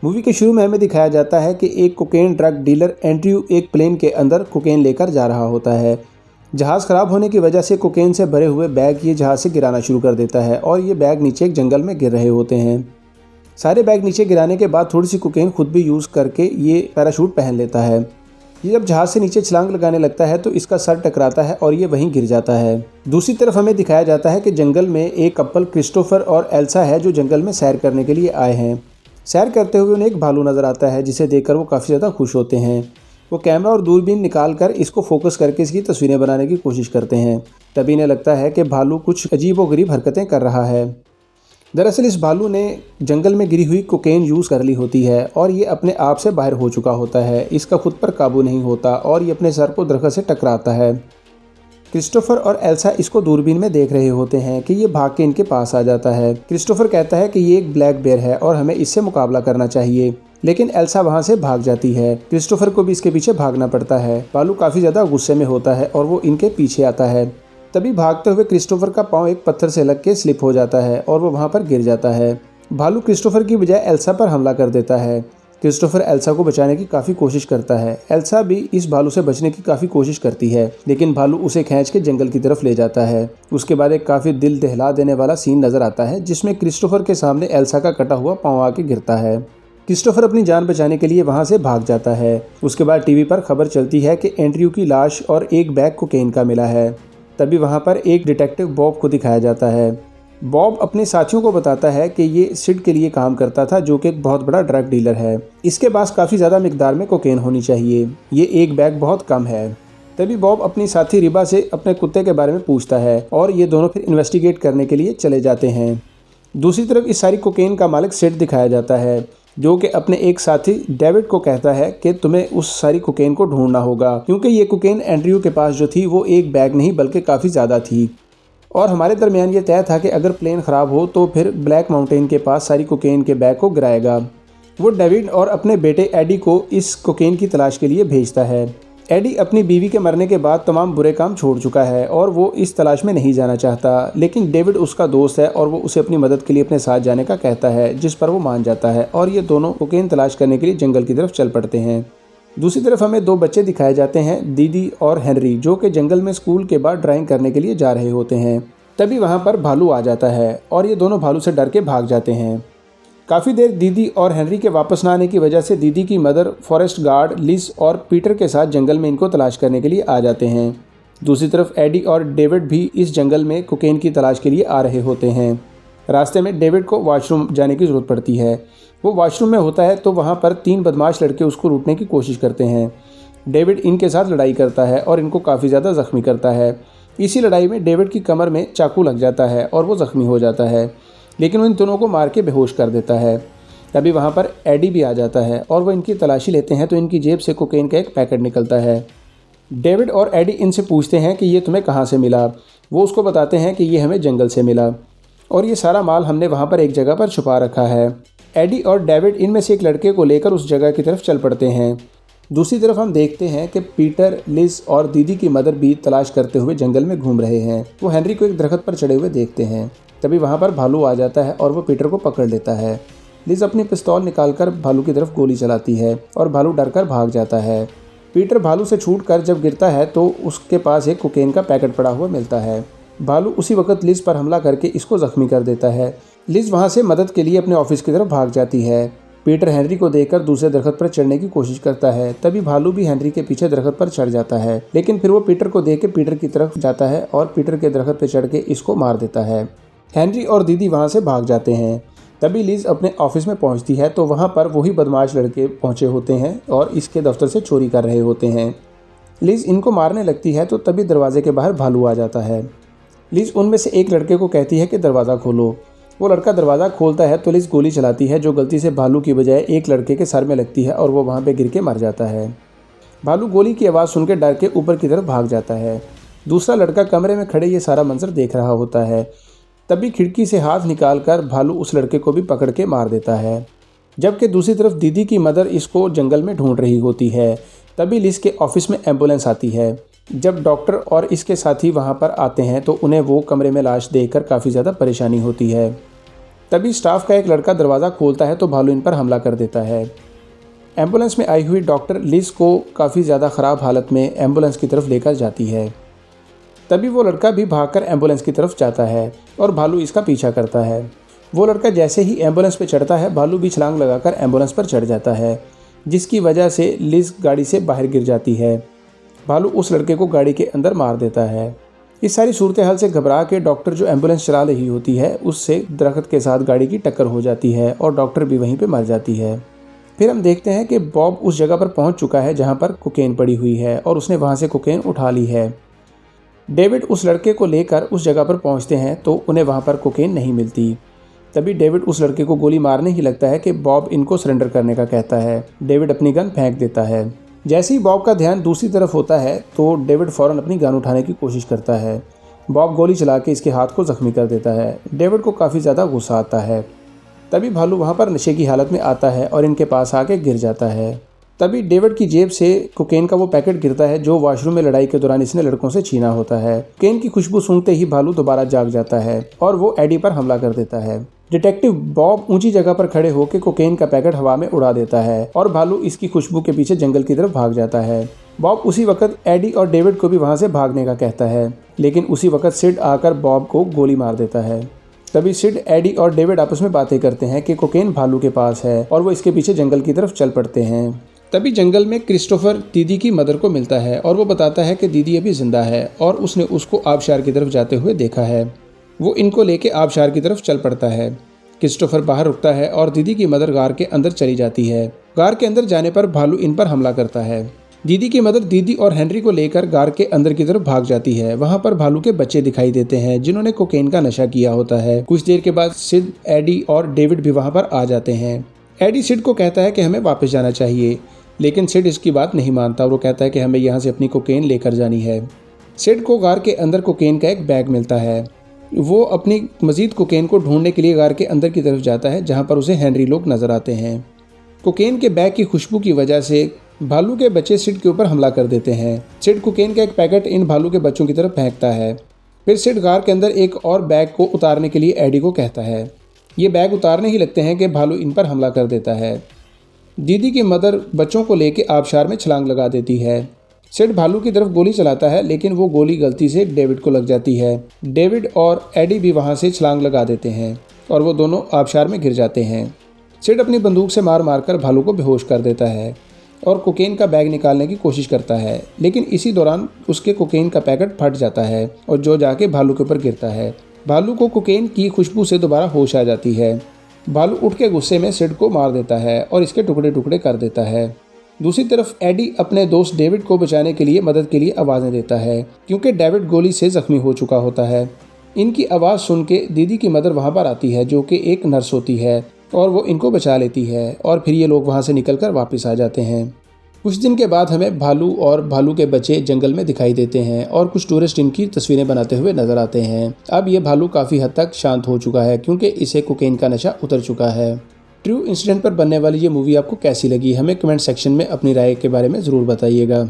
Movie के शुरू में हमें दिखाया जाता है कि एक कोकेन ड्रग डीलर एंड्रयू एक प्लेन के अंदर कोकेन लेकर जा रहा होता है। जहाज़ ख़राब होने की वजह से कोकेन से भरे हुए बैग ये जहाज़ से गिराना शुरू कर देता है और ये बैग नीचे एक जंगल में गिर रहे होते हैं। सारे बैग नीचे गिराने के बाद थोड़ी सी कोकेन खुद भी यूज़ करके ये पैराशूट पहन लेता है। ये जब जहाज़ से नीचे छलांग लगाने लगता है तो इसका सर टकराता है और ये वहीं गिर जाता है। दूसरी तरफ हमें दिखाया जाता है कि जंगल में एक कपल क्रिस्टोफर और एल्सा है जो जंगल में सैर करने के लिए आए हैं। सैर करते हुए उन्हें एक भालू नज़र आता है जिसे देखकर वो काफ़ी ज़्यादा खुश होते हैं। वो कैमरा और दूरबीन निकाल कर इसको फोकस करके इसकी तस्वीरें बनाने की कोशिश करते हैं। तभी इन्हें लगता है कि भालू कुछ अजीबोगरीब हरकतें कर रहा है। दरअसल इस भालू ने जंगल में गिरी हुई कोकेन यूज़ कर ली होती है और ये अपने आप से बाहर हो चुका होता है। इसका खुद पर काबू नहीं होता और ये अपने सर को दरख्त से टकराता है। क्रिस्टोफर और एल्सा इसको दूरबीन में देख रहे होते हैं कि ये भाग के इनके पास आ जाता है। क्रिस्टोफर कहता है कि ये एक ब्लैक बेयर है और हमें इससे मुकाबला करना चाहिए, लेकिन एल्सा वहां से भाग जाती है। क्रिस्टोफर को भी इसके पीछे भागना पड़ता है। भालू काफ़ी ज़्यादा गुस्से में होता है और वो इनके पीछे आता है। तभी भागते हुए क्रिस्टोफर का पाँव एक पत्थर से लग के स्लिप हो जाता है और वो वहाँ पर गिर जाता है। भालू क्रिस्टोफर की बजाय एल्सा पर हमला कर देता है। क्रिस्टोफर एल्सा को बचाने की काफ़ी कोशिश करता है। एल्सा भी इस भालू से बचने की काफ़ी कोशिश करती है, लेकिन भालू उसे खींच के जंगल की तरफ ले जाता है। उसके बाद एक काफ़ी दिल दहला देने वाला सीन नज़र आता है जिसमें क्रिस्टोफर के सामने एल्सा का कटा हुआ पाँव आके गिरता है। क्रिस्टोफर अपनी जान बचाने के लिए वहां से भाग जाता है। उसके बाद टीवी पर खबर चलती है कि एंड्रयू की लाश और एक बैग कोकेन का मिला है। तभी वहां पर एक डिटेक्टिव बॉब को दिखाया जाता है। बॉब अपने साथियों को बताता है कि ये सिड के लिए काम करता था जो कि एक बहुत बड़ा ड्रग डीलर है। इसके पास काफ़ी ज़्यादा मिकदार में कोकेन होनी चाहिए, ये एक बैग बहुत कम है। तभी बॉब अपनी साथी रिबा से अपने कुत्ते के बारे में पूछता है और ये दोनों फिर इन्वेस्टिगेट करने के लिए चले जाते हैं। दूसरी तरफ इस सारी कोकेन का मालिक सिड दिखाया जाता है जो कि अपने एक साथी डेविड को कहता है कि तुम्हें उस सारी कोकेन को ढूंढना होगा, क्योंकि ये कोकेन एंड्रयू के पास जो थी वो एक बैग नहीं बल्कि काफ़ी ज़्यादा थी और हमारे दरमियान ये तय था कि अगर प्लेन ख़राब हो तो फिर ब्लैक माउंटेन के पास सारी कोकेन के बैग को गिराएगा। वो डेविड और अपने बेटे एडी को इस कोकेन की तलाश के लिए भेजता है। एडी अपनी बीवी के मरने के बाद तमाम बुरे काम छोड़ चुका है और वो इस तलाश में नहीं जाना चाहता, लेकिन डेविड उसका दोस्त है और वो उसे अपनी मदद के लिए अपने साथ जाने का कहता है, जिस पर वो मान जाता है और ये दोनों कोकेन तलाश करने के लिए जंगल की तरफ चल पड़ते हैं। दूसरी तरफ हमें दो बच्चे दिखाए जाते हैं, दीदी और हेनरी, जो कि जंगल में स्कूल के बाद ड्राइंग करने के लिए जा रहे होते हैं। तभी वहाँ पर भालू आ जाता है और ये दोनों भालू से डर के भाग जाते हैं। काफ़ी देर दीदी और हेनरी के वापस ना आने की वजह से दीदी की मदर फॉरेस्ट गार्ड लिज और पीटर के साथ जंगल में इनको तलाश करने के लिए आ जाते हैं। दूसरी तरफ एडी और डेविड भी इस जंगल में कोकेन की तलाश के लिए आ रहे होते हैं। रास्ते में डेविड को वॉशरूम जाने की ज़रूरत पड़ती है। वो वॉशरूम में होता है तो वहाँ पर 3 बदमाश लड़के उसको लूटने की कोशिश करते हैं। डेविड इनके साथ लड़ाई करता है और इनको काफ़ी ज़्यादा ज़ख्मी करता है। इसी लड़ाई में डेविड की कमर में चाकू लग जाता है और वो ज़ख्मी हो जाता है, लेकिन वो इन दोनों को मार के बेहोश कर देता है। तभी वहाँ पर एडी भी आ जाता है और वो इनकी तलाशी लेते हैं तो इनकी जेब से कोकेन का एक पैकेट निकलता है। डेविड और एडी इनसे पूछते हैं कि ये तुम्हें कहाँ से मिला। वो उसको बताते हैं कि ये हमें जंगल से मिला और ये सारा माल हमने वहाँ पर एक जगह पर छुपा रखा है। एडी और डेविड इनमें से एक लड़के को लेकर उस जगह की तरफ चल पड़ते हैं। दूसरी तरफ हम देखते हैं कि पीटर, लिज और दीदी की मदर भी तलाश करते हुए जंगल में घूम रहे हैं। वो हेनरी को एक दरख्त पर चढ़े हुए देखते हैं। तभी वहाँ पर भालू आ जाता है और वो पीटर को पकड़ लेता है। लिज अपनी पिस्तौल निकालकर भालू की तरफ गोली चलाती है और भालू डरकर भाग जाता है। पीटर भालू से छूटकर जब गिरता है तो उसके पास एक कोकेन का पैकेट पड़ा हुआ मिलता है। भालू उसी वक्त लिज पर हमला करके इसको जख्मी कर देता है। लिज वहाँ से मदद के लिए अपने ऑफिस की तरफ भाग जाती है। पीटर हेनरी को देखकर दूसरे दरख्त पर चढ़ने की कोशिश करता है। तभी भालू भी हेनरी के पीछे दरख्त पर चढ़ जाता है, लेकिन फिर वो पीटर को देख के पीटर की तरफ जाता है और पीटर के दरख्त पर चढ़ के इसको मार देता है। हेनरी और दीदी वहाँ से भाग जाते हैं। तभी लिज अपने ऑफिस में पहुँचती है तो वहाँ पर वही बदमाश लड़के पहुँचे होते हैं और इसके दफ्तर से चोरी कर रहे होते हैं। लिज इनको मारने लगती है तो तभी दरवाजे के बाहर भालू आ जाता है। लिज उनमें से एक लड़के को कहती है कि दरवाज़ा खोलो। वो लड़का दरवाज़ा खोलता है तो लिज गोली चलाती है जो गलती से भालू की बजाय एक लड़के के सर में लगती है और वो वहाँ पे गिर के मर जाता है। भालू गोली की आवाज़ सुनकर डर के ऊपर की तरफ भाग जाता है। दूसरा लड़का कमरे में खड़े ये सारा मंजर देख रहा होता है। तभी खिड़की से हाथ निकालकर भालू उस लड़के को भी पकड़ के मार देता है, जबकि दूसरी तरफ दीदी की मदर इसको जंगल में ढूंढ रही होती है। तभी लिज के ऑफिस में एम्बुलेंस आती है। जब डॉक्टर और इसके साथी वहाँ पर आते हैं तो उन्हें वो कमरे में लाश देखकर काफ़ी ज़्यादा परेशानी होती है। तभी स्टाफ का एक लड़का दरवाज़ा खोलता है तो भालू इन पर हमला कर देता है। एम्बुलेंस में आई हुई डॉक्टर लिज को काफ़ी ज़्यादा ख़राब हालत में एम्बुलेंस की तरफ लेकर जाती है। तभी वो लड़का भी भागकर एम्बुलेंस की तरफ जाता है और भालू इसका पीछा करता है। वो लड़का जैसे ही एम्बुलेंस पर चढ़ता है, भालू भी छलांग लगाकर एम्बुलेंस पर चढ़ जाता है, जिसकी वजह से लिज गाड़ी से बाहर गिर जाती है। भालू उस लड़के को गाड़ी के अंदर मार देता है। इस सारी सूरत हाल से घबरा के डॉक्टर जो एम्बुलेंस चला रही होती है उससे दरख्त के साथ गाड़ी की टक्कर हो जाती है और डॉक्टर भी वहीं पे मर जाती है। फिर हम देखते हैं कि बॉब उस जगह पर पहुंच चुका है जहां पर कोकेन पड़ी हुई है और उसने वहां से कोकेन उठा ली है। डेविड उस लड़के को लेकर उस जगह पर पहुंचते हैं तो उन्हें वहां पर कोकेन नहीं मिलती। तभी डेविड उस लड़के को गोली मारने ही लगता है कि बॉब इनको सरेंडर करने का कहता है। डेविड अपनी गन फेंक देता है। जैसे ही बॉब का ध्यान दूसरी तरफ होता है तो डेविड फ़ौरन अपनी गन उठाने की कोशिश करता है। बॉब गोली चला के इसके हाथ को ज़ख्मी कर देता है। डेविड को काफ़ी ज़्यादा गुस्सा आता है। तभी भालू वहाँ पर नशे की हालत में आता है और इनके पास आके गिर जाता है। तभी डेविड की जेब से कोकेन का वो पैकेट गिरता है जो वॉशरूम में लड़ाई के दौरान इसने लड़कों से छीना होता है। कोकेन की खुशबू सूंघते ही भालू दोबारा जाग जाता है और वो एडी पर हमला कर देता है। डिटेक्टिव बॉब ऊंची जगह पर खड़े होकर कोकेन का पैकेट हवा में उड़ा देता है और भालू इसकी खुशबू के पीछे जंगल की तरफ भाग जाता है। बॉब उसी वक्त एडी और डेविड को भी वहां से भागने का कहता है, लेकिन उसी वक्त सिड आकर बॉब को गोली मार देता है। तभी सिड, एडी और डेविड आपस में बातें करते हैं कि कोकेन भालू के पास है और वो इसके पीछे जंगल की तरफ चल पड़ते हैं। तभी जंगल में क्रिस्टोफर दीदी की मदर को मिलता है और वो बताता है कि दीदी अभी जिंदा है और उसने उसको आबशार की तरफ जाते हुए देखा है। वो इनको लेके आबशार की तरफ चल पड़ता है। क्रिस्टोफर बाहर रुकता है और दीदी की मदर गार के अंदर चली जाती है। गार के अंदर जाने पर भालू इन पर हमला करता है। दीदी की मदर दीदी और हेनरी को लेकर गार के अंदर की तरफ भाग जाती है। वहां पर भालू के बच्चे दिखाई देते हैं जिन्होंने कोकेन का नशा किया होता है। कुछ देर के बाद सिड, एडी और डेविड भी वहां पर आ जाते हैं। एडी सिड को कहता है कि हमें वापस जाना चाहिए, लेकिन सिड इसकी बात नहीं मानता और वो कहता है कि हमें यहाँ से अपनी कोकेन लेकर जानी है। सिड को गार के अंदर कोकेन का एक बैग मिलता है। वो अपनी मजीद कोकेन को ढूंढने के लिए गार के अंदर की तरफ जाता है जहाँ पर उसे हेनरी लोग नजर आते हैं। कोकेन के बैग की खुशबू की वजह से भालू के बच्चे सिड के ऊपर हमला कर देते हैं। सिड कोकेन का एक पैकेट इन भालू के बच्चों की तरफ फेंकता है। फिर सिड गार के अंदर एक और बैग को उतारने के लिए एडी को कहता है। ये बैग उतारने ही लगते हैं कि भालू इन पर हमला कर देता है। दीदी की मदर बच्चों को लेके आबशार में छलांग लगा देती है। सिड भालू की तरफ गोली चलाता है, लेकिन वो गोली गलती से डेविड को लग जाती है। डेविड और एडी भी वहां से छलांग लगा देते हैं और वो दोनों आबशार में गिर जाते हैं। सिड अपनी बंदूक से मार मारकर भालू को बेहोश कर देता है और कोकेन का बैग निकालने की कोशिश करता है, लेकिन इसी दौरान उसके कोकेन का पैकेट फट जाता है और जो जाके भालू के ऊपर गिरता है। भालू को कोकेन की खुशबू से दोबारा होश आ जाती है। भालू उठ के गुस्से में सिड को मार देता है और इसके टुकड़े टुकड़े कर देता है। दूसरी तरफ एडी अपने दोस्त डेविड को बचाने के लिए मदद के लिए आवाज़ें देता है, क्योंकि डेविड गोली से जख्मी हो चुका होता है। इनकी आवाज़ सुन के दीदी की मदर वहाँ पर आती है, जो कि एक नर्स होती है, और वो इनको बचा लेती है और फिर ये लोग वहाँ से निकलकर वापस आ जाते हैं। कुछ दिन के बाद हमें भालू और भालू के बच्चे जंगल में दिखाई देते हैं और कुछ टूरिस्ट इनकी तस्वीरें बनाते हुए नजर आते हैं। अब ये भालू काफ़ी हद तक शांत हो चुका है क्योंकि इसे कोकेन का नशा उतर चुका है। ट्रू इंसिडेंट पर बनने वाली ये मूवी आपको कैसी लगी, हमें कमेंट सेक्शन में अपनी राय के बारे में ज़रूर बताइएगा।